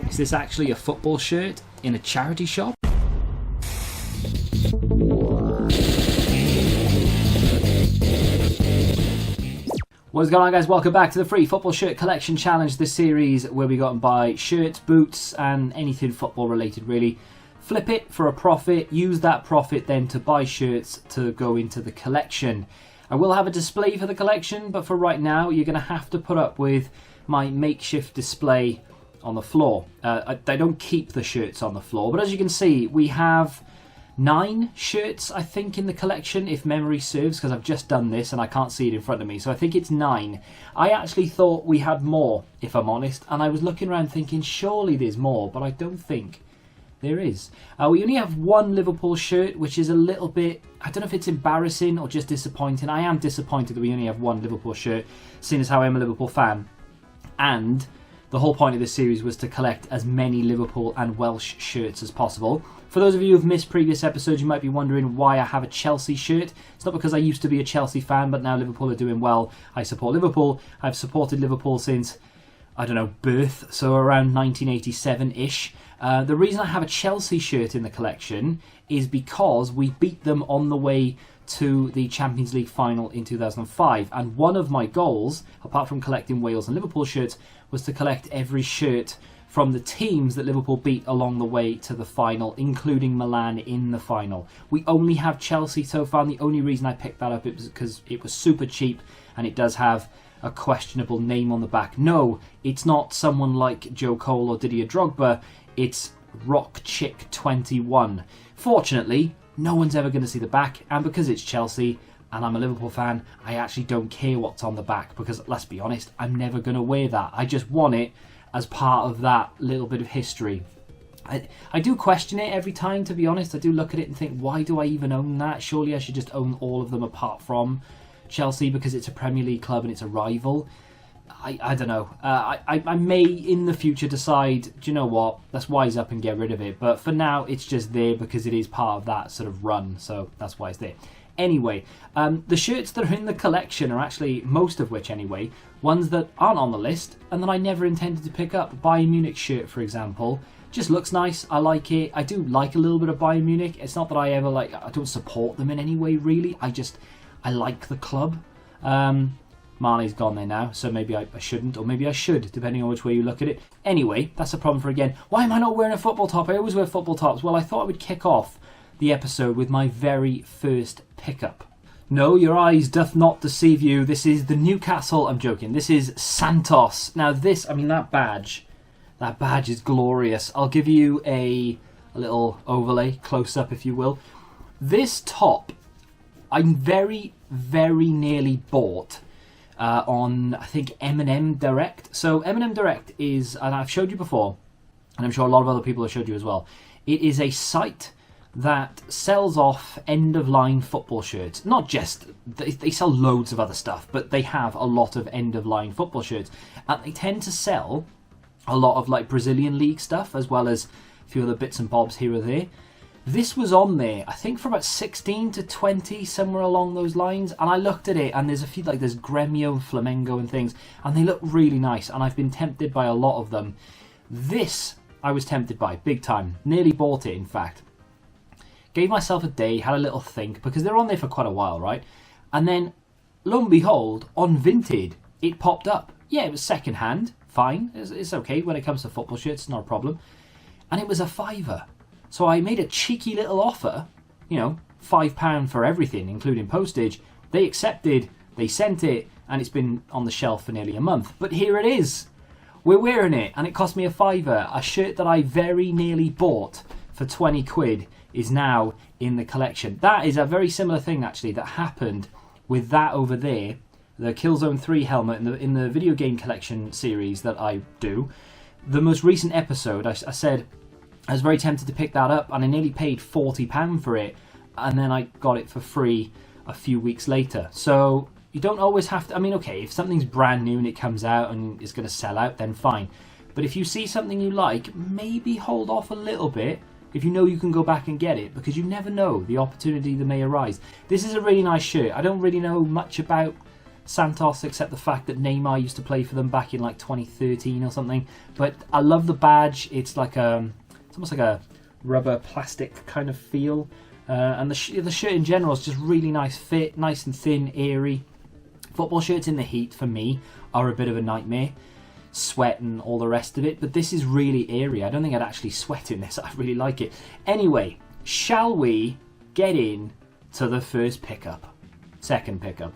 Is this actually a football shirt in a charity shop? What is going on, guys? Welcome back to the free football shirt collection challenge, this series where we go and buy shirts, boots and anything football related really. Flip it for a profit, use that profit then to buy shirts to go into the collection. I will have a display for the collection, but for right now you're going to have to put up with my makeshift display on the floor. I don't keep the shirts on the floor, but as you can see we have 9 shirts I think in the collection, if memory serves, because I've just done this and I can't see it in front of me, so I think it's 9. I actually thought we had more, if I'm honest, and I was looking around thinking surely there's more, but I don't think there is. We only have 1 Liverpool shirt, which is a little bit, I don't know if it's embarrassing or just disappointing. I am disappointed that we only have 1 Liverpool shirt, seeing as how I'm a Liverpool fan, and the whole point of this series was to collect as many Liverpool and Welsh shirts as possible. For those of you who've missed previous episodes, you might be wondering why I have a Chelsea shirt. It's not because I used to be a Chelsea fan, but now Liverpool are doing well. I support Liverpool. I've supported Liverpool since, I don't know, birth, so around 1987-ish. The reason I have a Chelsea shirt in the collection is because we beat them on the way to the Champions League final in 2005, and one of my goals, apart from collecting Wales and Liverpool shirts, was to collect every shirt from the teams that Liverpool beat along the way to the final, including Milan in the final. We only have Chelsea so far, and the only reason I picked that up is because it was super cheap and it does have a questionable name on the back. No, it's not someone like Joe Cole or Didier Drogba, it's Rock Chick 21. Fortunately, no one's ever going to see the back, and because it's Chelsea and I'm a Liverpool fan, I actually don't care what's on the back, because let's be honest, I'm never going to wear that. I just want it as part of that little bit of history. I do question it every time, to be honest. I do look at it and think, why do I even own that? Surely I should just own all of them apart from Chelsea, because it's a Premier League club and it's a rival. I don't know. I may in the future decide, do you know what, let's wise up and get rid of it. But for now, it's just there because it is part of that sort of run. So that's why it's there. Anyway, the shirts that are in the collection are actually, most of which anyway, ones that aren't on the list and that I never intended to pick up. Bayern Munich shirt, for example, just looks nice. I like it. I do like a little bit of Bayern Munich. It's not that I ever I don't support them in any way really. I like the club. Marley's gone there now, so maybe I shouldn't, or maybe I should, depending on which way you look at it. Anyway, that's a problem for again. Why am I not wearing a football top? I always wear football tops. Well, I thought I would kick off the episode with my very first pickup. No, your eyes doth not deceive you. This is the Newcastle, I'm joking, this is Santos. Now this, I mean that badge is glorious. I'll give you a little overlay, close up if you will. This top, I'm very, very nearly bought on, I think, M&M Direct. So M&M Direct is, and I've showed you before, and I'm sure a lot of other people have showed you as well, it is a site that sells off end-of-line football shirts. Not just, they sell loads of other stuff, but they have a lot of end-of-line football shirts. And they tend to sell a lot of like Brazilian league stuff, as well as a few other bits and bobs here or there. This was on there, I think, for about 16 to 20, somewhere along those lines. And I looked at it, and there's a few, like there's Gremio and Flamengo and things, and they look really nice. And I've been tempted by a lot of them. This, I was tempted by, big time. Nearly bought it, in fact. Gave myself a day, had a little think, because they're on there for quite a while, right? And then, lo and behold, on Vinted, it popped up. Yeah, it was second hand, fine. It's okay when it comes to football shirts, not a problem. And it was a £5. So I made a cheeky little offer, you know, £5 for everything, including postage. They accepted, they sent it, and it's been on the shelf for nearly a month. But here it is. We're wearing it, and it cost me a £5. A shirt that I very nearly bought for 20 quid is now in the collection. That is a very similar thing, actually, that happened with that over there, the Killzone 3 helmet in the video game collection series that I do. The most recent episode, I said I was very tempted to pick that up, and I nearly paid £40 for it, and then I got it for free a few weeks later. So you don't always have to, I mean, okay, if something's brand new and it comes out and is going to sell out, then fine. But if you see something you like, maybe hold off a little bit if you know you can go back and get it, because you never know the opportunity that may arise. This is a really nice shirt. I don't really know much about Santos, except the fact that Neymar used to play for them back in like 2013 or something. But I love the badge. It's like it's almost like a rubber plastic kind of feel. And the shirt in general is just really nice fit, nice and thin, airy. Football shirts in the heat for me are a bit of a nightmare. Sweat and all the rest of it, but this is really airy. I don't think I'd actually sweat in this. I really like it. Anyway, shall we get in to the first pickup? Second pickup.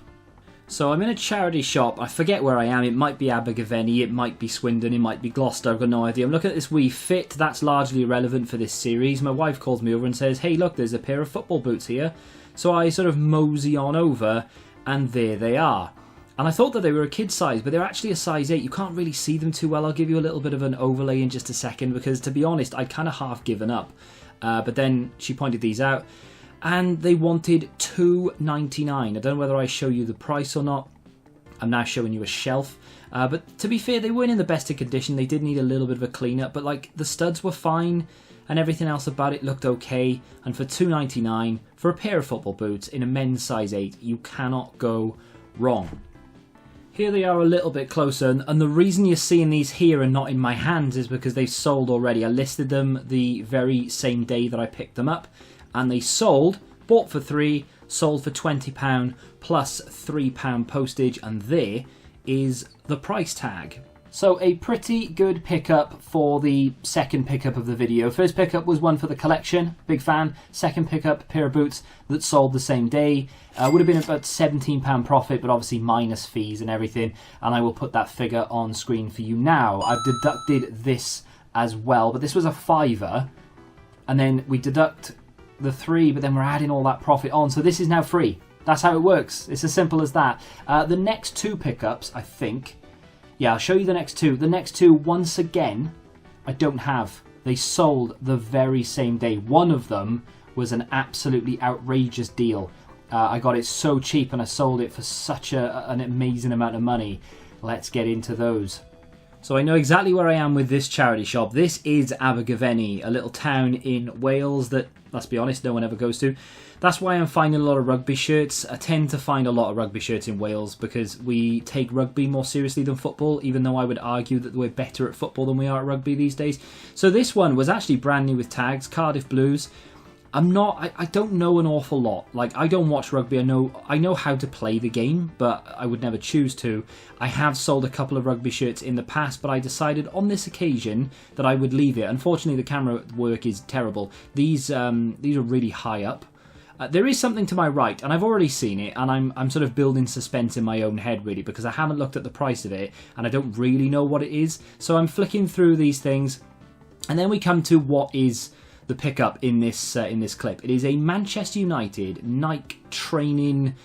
So I'm in a charity shop. I forget where I am. It might be Abergavenny, it might be Swindon, it might be Gloucester. I've got no idea. I'm looking at this wee fit. That's largely irrelevant for this series. My wife calls me over and says, hey, look, there's a pair of football boots here. So I sort of mosey on over, and there they are. And I thought that they were a kid's size, but they're actually a size 8. You can't really see them too well. I'll give you a little bit of an overlay in just a second, because to be honest, I'd kind of half given up. But then she pointed these out, and they wanted $2.99. I don't know whether I show you the price or not. I'm now showing you a shelf. But to be fair, they weren't in the best of condition. They did need a little bit of a clean-up, but like the studs were fine, and everything else about it looked okay. And for $2.99 for a pair of football boots in a men's size 8, you cannot go wrong. Here they are a little bit closer, and the reason you're seeing these here and not in my hands is because they've sold already. I listed them the very same day that I picked them up, and they sold, bought for £3, sold for £20 plus £3 postage, and there is the price tag. So a pretty good pickup for the second pickup of the video. First pickup was one for the collection, big fan. Second pickup, pair of boots that sold the same day. Would have been about £17 profit, but obviously minus fees and everything. And I will put that figure on screen for you now. I've deducted this as well, but this was a £5, and then we deduct the £3, but then we're adding all that profit on. So this is now free. That's how it works. It's as simple as that. The next two pickups, I think. Yeah, I'll show you the next two. The next two, once again, I don't have. They sold the very same day. One of them was an absolutely outrageous deal. I got it so cheap and I sold it for such an amazing amount of money. Let's get into those. So I know exactly where I am with this charity shop. This is Abergavenny, a little town in Wales that, let's be honest, no one ever goes to. That's why I'm finding a lot of rugby shirts. I tend to find a lot of rugby shirts in Wales because we take rugby more seriously than football, even though I would argue that we're better at football than we are at rugby these days. So this one was actually brand new with tags, Cardiff Blues. I don't know an awful lot. Like, I don't watch rugby. I know how to play the game, but I would never choose to. I have sold a couple of rugby shirts in the past, but I decided on this occasion that I would leave it. Unfortunately, the camera work is terrible. These are really high up. There is something to my right, and I've already seen it, and I'm sort of building suspense in my own head, really, because I haven't looked at the price of it, and I don't really know what it is. So I'm flicking through these things, and then we come to what is the pickup in this clip. It is a Manchester United Nike training,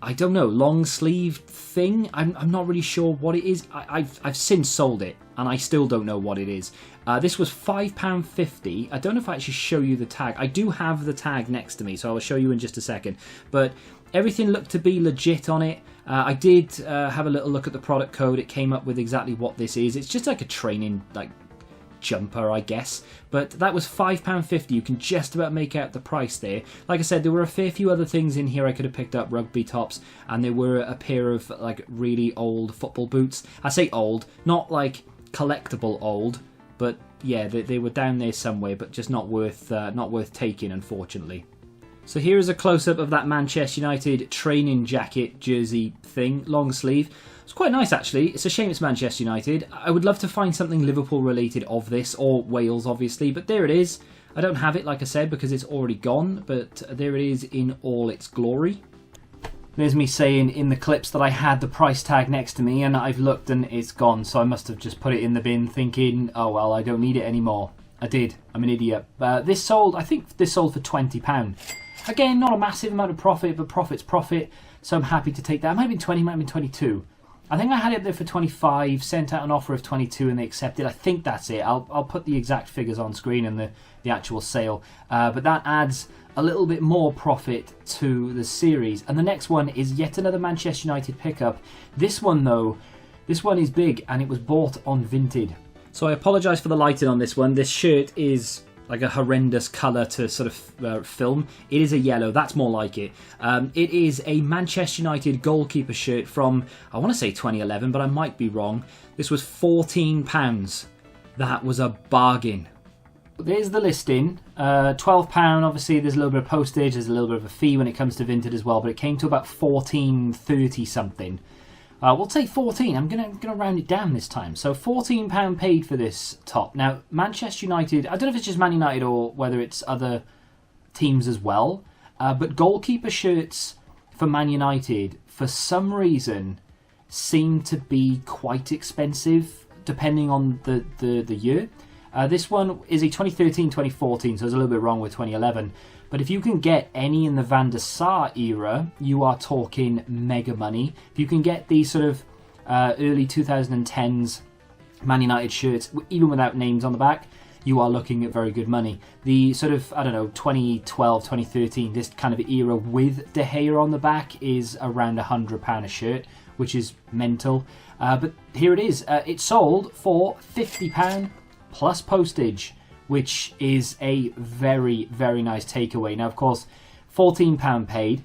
I don't know, long sleeve thing. I'm not really sure what it is. I've since sold it, and I still don't know what it is. This was £5.50. I don't know if I actually show you the tag. I do have the tag next to me, so I'll show you in just a second. But everything looked to be legit on it. I did have a little look at the product code. It came up with exactly what this is. It's just like a training jumper, I guess, but that was £5.50. You can just about make out the price there. Like I said, there were a fair few other things in here I could have picked up, rugby tops, and there were a pair of like really old football boots. I say old, not like collectible old, but yeah, they were down there somewhere, but just not worth taking, unfortunately. So here is a close-up of that Manchester United training jacket jersey thing, long sleeve. It's quite nice, actually. It's a shame it's Manchester United. I would love to find something Liverpool-related of this, or Wales, obviously, but there it is. I don't have it, like I said, because it's already gone, but there it is in all its glory. There's me saying in the clips that I had the price tag next to me, and I've looked and it's gone, so I must have just put it in the bin thinking, oh well, I don't need it anymore. I did. I'm an idiot. I think this sold for £20. Again, not a massive amount of profit, but profit's profit, so I'm happy to take that. It might have been 20, might have been 22. I think I had it there for 25, sent out an offer of 22 and they accepted. I think that's it. I'll put the exact figures on screen and the actual sale. But that adds a little bit more profit to the series. And the next one is yet another Manchester United pickup. This one though, this one is big and it was bought on Vinted. So I apologise for the lighting on this one. This shirt is like a horrendous colour to sort of film. It is a yellow. That's more like it. It is a Manchester United goalkeeper shirt from, I want to say 2011, but I might be wrong. This was £14. That was a bargain. There's the listing. £12. Obviously, there's a little bit of postage. There's a little bit of a fee when it comes to Vinted as well, but it came to about £14.30 something. We'll take 14. I'm gonna round it down this time. So £14 paid for this top. Now, Manchester United, I don't know if it's just Man United or whether it's other teams as well, but goalkeeper shirts for Man United, for some reason, seem to be quite expensive, depending on the year. This one is a 2013-2014, so it's a little bit wrong with 2011. But if you can get any in the Van der Sar era, you are talking mega money. If you can get these sort of early 2010s Man United shirts, even without names on the back, you are looking at very good money. The sort of, I don't know, 2012, 2013, this kind of era with De Gea on the back is around £100 a shirt, which is mental. But here it is. It sold for £50 plus postage, which is a very, very nice takeaway. Now, of course, £14 paid.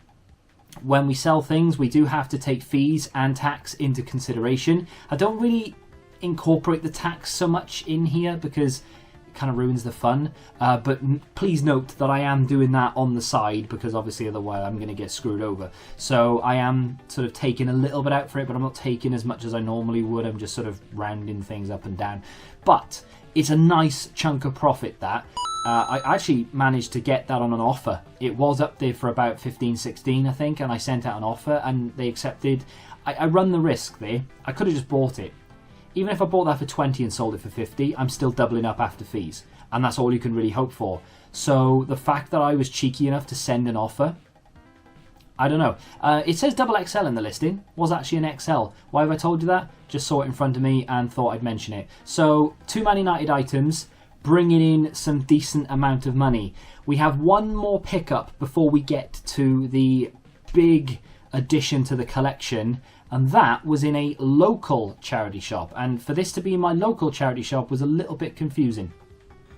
When we sell things, we do have to take fees and tax into consideration. I don't really incorporate the tax so much in here because it kind of ruins the fun. But please note that I am doing that on the side because obviously otherwise I'm going to get screwed over. So I am sort of taking a little bit out for it, but I'm not taking as much as I normally would. I'm just sort of rounding things up and down. But it's a nice chunk of profit that. I actually managed to get that on an offer. It was up there for about 15, 16, I think, and I sent out an offer and they accepted. I run the risk there. I could have just bought it. Even if I bought that for 20 and sold it for 50, I'm still doubling up after fees. And that's all you can really hope for. So the fact that I was cheeky enough to send an offer, I don't know. It says double XL in the listing. Was actually an XL. Why have I told you that? Just saw it in front of me and thought I'd mention it. So 2 Man United items, bringing in some decent amount of money. We have one more pickup before we get to the big addition to the collection, and that was in a local charity shop. And for this to be in my local charity shop was a little bit confusing.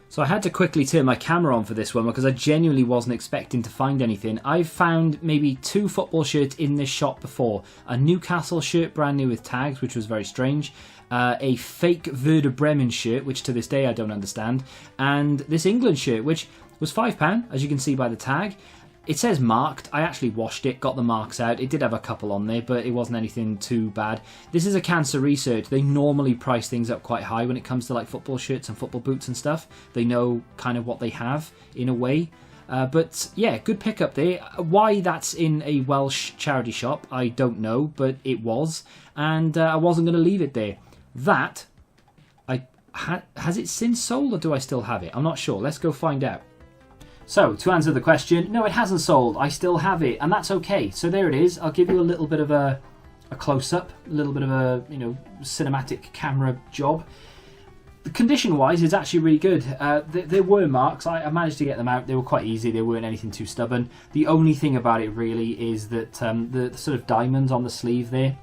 So I had to quickly turn my camera on for this one because I genuinely wasn't expecting to find anything. I've found maybe 2 football shirts in this shop before. A Newcastle shirt brand new with tags, which was very strange. A fake Werder Bremen shirt, which to this day I don't understand. And this England shirt, which was £5, as you can see by the tag. It says marked. I actually washed it, got the marks out. It did have a couple on there, but it wasn't anything too bad. This is a cancer research. They normally price things up quite high when it comes to like football shirts and football boots and stuff. They know kind of what they have in a way. But yeah, good pickup there. Why that's in a Welsh charity shop, I don't know, but it was. And I wasn't going to leave it there. That, has it since sold or do I still have it? I'm not sure. Let's go find out. So, to answer the question, no, it hasn't sold. I still have it, and that's okay. So there it is. I'll give you a little bit of a close-up, a little bit of a, cinematic camera job. The condition-wise is actually really good. There were marks. I managed to get them out. They were quite easy. They weren't anything too stubborn. The only thing about it really is that the sort of diamonds on the sleeve there,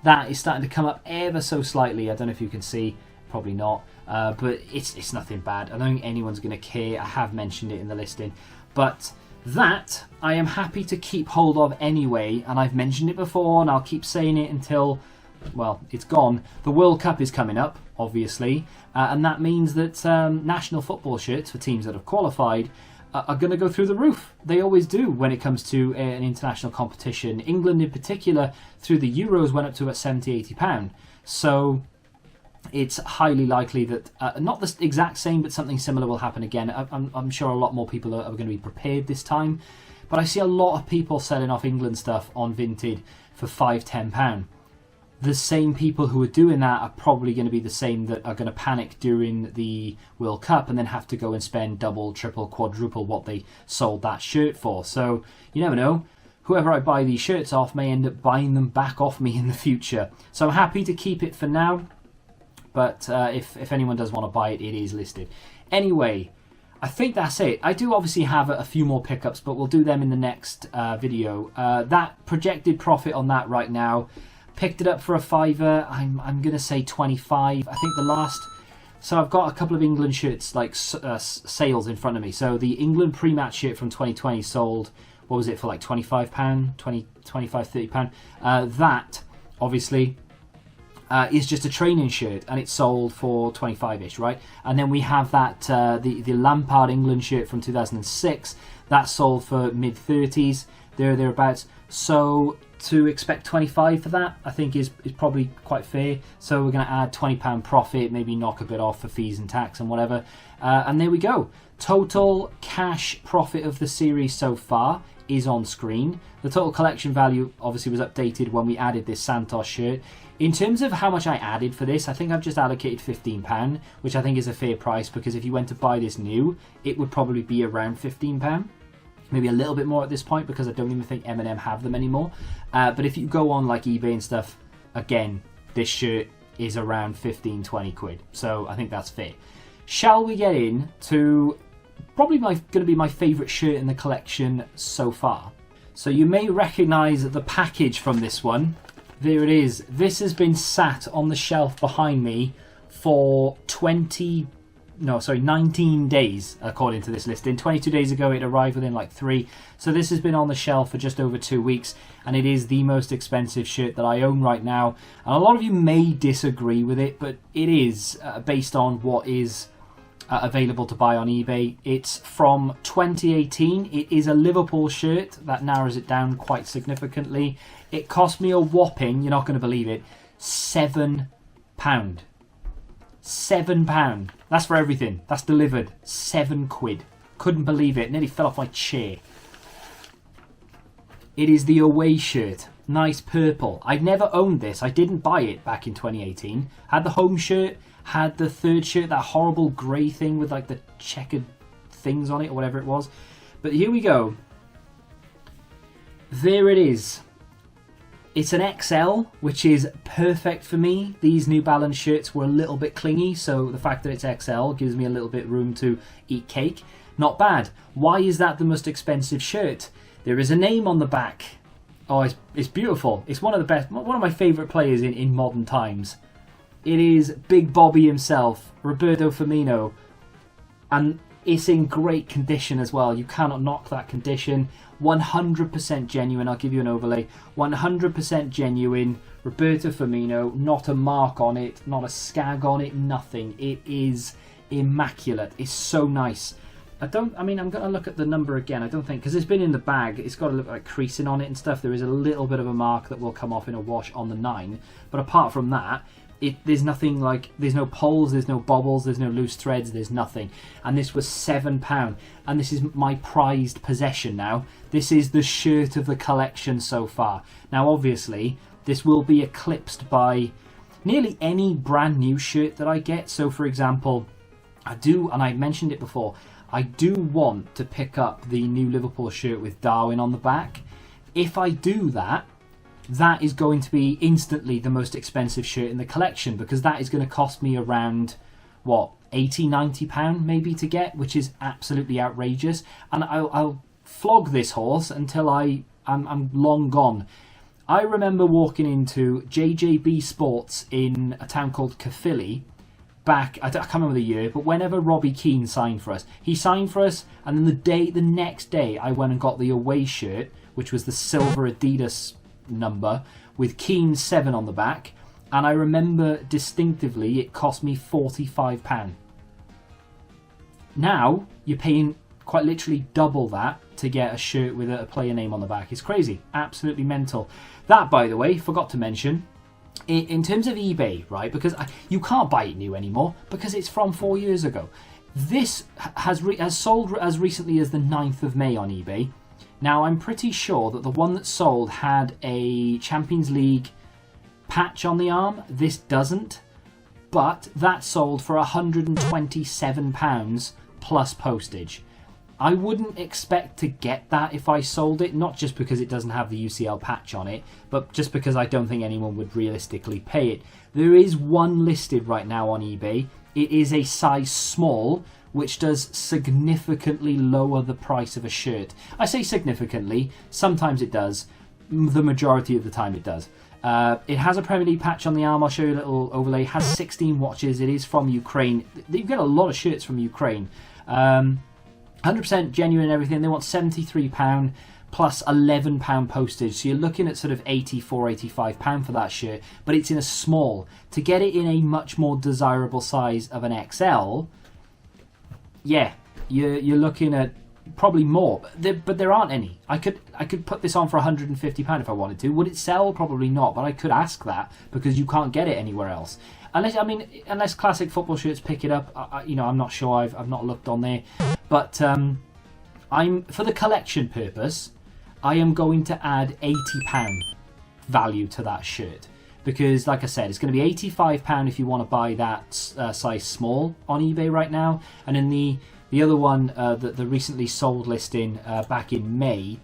that is starting to come up ever so slightly. I don't know if you can see. Probably not. But it's nothing bad. I don't think anyone's going to care. I have mentioned it in the listing. But that I am happy to keep hold of anyway. And I've mentioned it before and I'll keep saying it until, well, it's gone. The World Cup is coming up, obviously. And that means that national football shirts for teams that have qualified are going to go through the roof. They always do when it comes to an international competition. England in particular, through the Euros, went up to about £70, £80. So it's highly likely that, not the exact same, but something similar will happen again. I'm sure a lot more people are going to be prepared this time. But I see a lot of people selling off England stuff on Vinted for £5, £10. The same people who are doing that are probably going to be the same that are going to panic during the World Cup and then have to go and spend double, triple, quadruple what they sold that shirt for. So you never know. Whoever I buy these shirts off may end up buying them back off me in the future. So I'm happy to keep it for now. But if anyone does want to buy it, it is listed. Anyway, I think that's it. I do obviously have a few more pickups, but we'll do them in the next video. That projected profit on that right now, picked it up for a £5. I'm going to say 25. I think the So I've got a couple of England shirts, like sales in front of me. So the England pre-match shirt from 2020 sold, what was it, for like £25, £25, £30. That, obviously, is just a training shirt, and it's sold for 25-ish, right? And then we have that, the Lampard England shirt from 2006. That sold for mid-30s, thereabouts. So to expect 25 for that, I think is probably quite fair. So we're going to add £20 profit, maybe knock a bit off for fees and tax and whatever. And there we go. Total cash profit of the series so far is on screen. The total collection value obviously was updated when we added this Santos shirt. In terms of how much I added for this, I think I've just allocated £15, which I think is a fair price, because if you went to buy this new, it would probably be around £15. Maybe a little bit more at this point, because I don't even think M&M have them anymore. But if you go on like eBay and stuff, again, this shirt is around 15-20 quid. So I think that's fair. Shall we get in to probably going to be my favourite shirt in the collection so far? So you may recognise the package from this one. There it is. This has been sat on the shelf behind me for 19 days, according to this listing. 22 days ago it arrived within like 3. So this has been on the shelf for just over 2 weeks, and it is the most expensive shirt that I own right now. And a lot of you may disagree with it, but it is based on what is available to buy on eBay. It's from 2018. It is a Liverpool shirt. That narrows it down quite significantly. It cost me a whopping, you're not going to believe it, £7. £7. That's for everything. That's delivered. 7 quid. Couldn't believe it. Nearly fell off my chair. It is the away shirt. Nice purple. I've never owned this. I didn't buy it back in 2018. Had the home shirt. Had the third shirt. That horrible grey thing with like the checkered things on it or whatever it was. But here we go. There it is. It's an XL, which is perfect for me. These New Balance shirts were a little bit clingy, so the fact that it's XL gives me a little bit room to eat cake. Not bad. Why is that the most expensive shirt? There is a name on the back. Oh, it's beautiful. It's one of the best, one of my favourite players in modern times. It is Big Bobby himself, Roberto Firmino. And it's in great condition as well. You cannot knock that condition. 100% genuine. I'll give you an overlay. 100% genuine. Roberto Firmino. Not a mark on it. Not a scag on it. Nothing. It is immaculate. It's so nice. I'm going to look at the number again. I don't think, because it's been in the bag, it's got a little like creasing on it and stuff. There is a little bit of a mark that will come off in a wash on the 9. But apart from that, there's nothing like, there's no poles, there's no bobbles, there's no loose threads, there's nothing. And this was £7. And this is my prized possession now. This is the shirt of the collection so far. Now, obviously, this will be eclipsed by nearly any brand new shirt that I get. So, for example, I do, and I mentioned it before, I do want to pick up the new Liverpool shirt with Darwin on the back. If I do that, that is going to be instantly the most expensive shirt in the collection, because that is going to cost me around, what, £80-90 maybe to get, which is absolutely outrageous. And I'll flog this horse until I'm long gone. I remember walking into JJB Sports in a town called Caerphilly back, I can't remember the year, but whenever Robbie Keane signed for us. He signed for us, and then the next day I went and got the away shirt, which was the silver Adidas number with Keane 7 on the back, and I remember distinctively it cost me £45. Now you're paying quite literally double that to get a shirt with a player name on the back. It's crazy, absolutely mental. That, by the way, forgot to mention, in terms of eBay, right, because you can't buy it new anymore because it's from 4 years ago. This has sold as recently as the 9th of May on eBay. Now, I'm pretty sure that the one that sold had a Champions League patch on the arm. This doesn't, but that sold for £127 plus postage. I wouldn't expect to get that if I sold it, not just because it doesn't have the UCL patch on it, but just because I don't think anyone would realistically pay it. There is one listed right now on eBay. It is a size small, which does significantly lower the price of a shirt. I say significantly, sometimes it does, the majority of the time it does. It has a Premier League patch on the arm. I'll show you a little overlay. It has 16 watches. It is from Ukraine. You get a lot of shirts from Ukraine. 100% genuine and everything. They want £73 plus £11 postage. So you're looking at sort of £84, £85 for that shirt. But it's in a small. To get it in a much more desirable size of an XL, yeah, you're looking at probably more, but there aren't any. I could put this on for £150 if I wanted to. Would it sell? Probably not, but I could ask that because you can't get it anywhere else. Unless classic football shirts pick it up. I'm not sure. I've not looked on there, but I'm for the collection purpose. I am going to add £80 value to that shirt because, like I said, it's going to be £85 if you want to buy that size small on eBay right now, and in the other one, the recently sold listing back in May,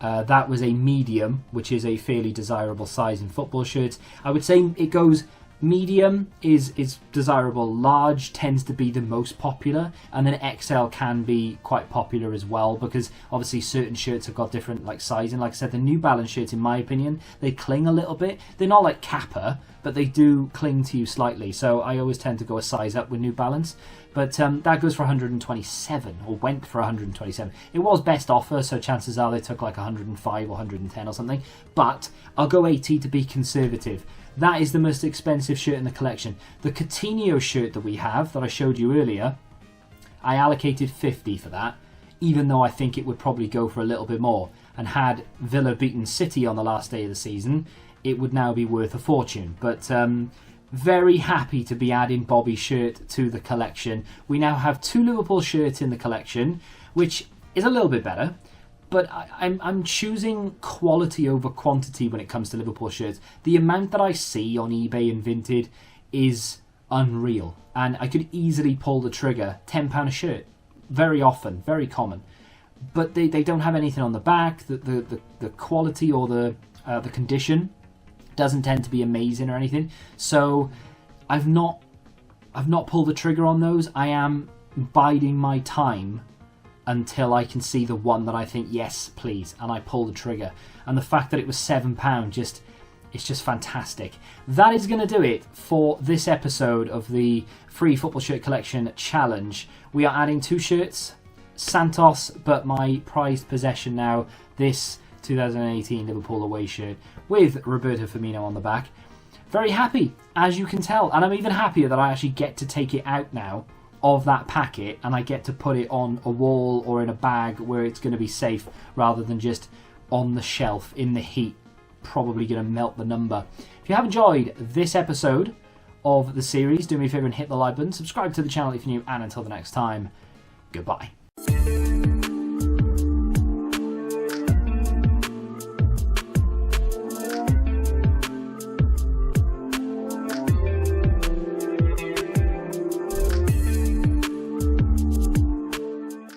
that was a medium, which is a fairly desirable size in football shirts. I would say it goes medium is desirable, large tends to be the most popular, and then XL can be quite popular as well because obviously certain shirts have got different like sizing. Like I said, the New Balance shirts, in my opinion, they cling a little bit. They're not like Kappa, but they do cling to you slightly. So I always tend to go a size up with New Balance. But that goes for 127, or went for 127. It was best offer, so chances are they took like 105 or 110 or something. But I'll go 80 to be conservative. That is the most expensive shirt in the collection. The Coutinho shirt that we have, that I showed you earlier, I allocated 50 for that, even though I think it would probably go for a little bit more. And had Villa beaten City on the last day of the season, it would now be worth a fortune. But very happy to be adding Bobby's shirt to the collection. We now have 2 Liverpool shirts in the collection, which is a little bit better. But I'm choosing quality over quantity when it comes to Liverpool shirts. The amount that I see on eBay and Vinted is unreal. And I could easily pull the trigger. £10 a shirt. Very often. Very common. But they don't have anything on the back. The quality or the condition doesn't tend to be amazing or anything. So I've not pulled the trigger on those. I am biding my time until I can see the one that I think, yes, please, and I pull the trigger. And the fact that it was £7, it's just fantastic. That is going to do it for this episode of the Free Football Shirt Collection Challenge. We are adding 2 shirts, Santos, but my prized possession now, this 2018 Liverpool away shirt with Roberto Firmino on the back. Very happy, as you can tell, and I'm even happier that I actually get to take it out now of that packet and I get to put it on a wall or in a bag where it's going to be safe rather than just on the shelf in the heat, probably going to melt the number. If you have enjoyed this episode of the series, do me a favour and hit the like button, subscribe to the channel if you're new, and until the next time, goodbye.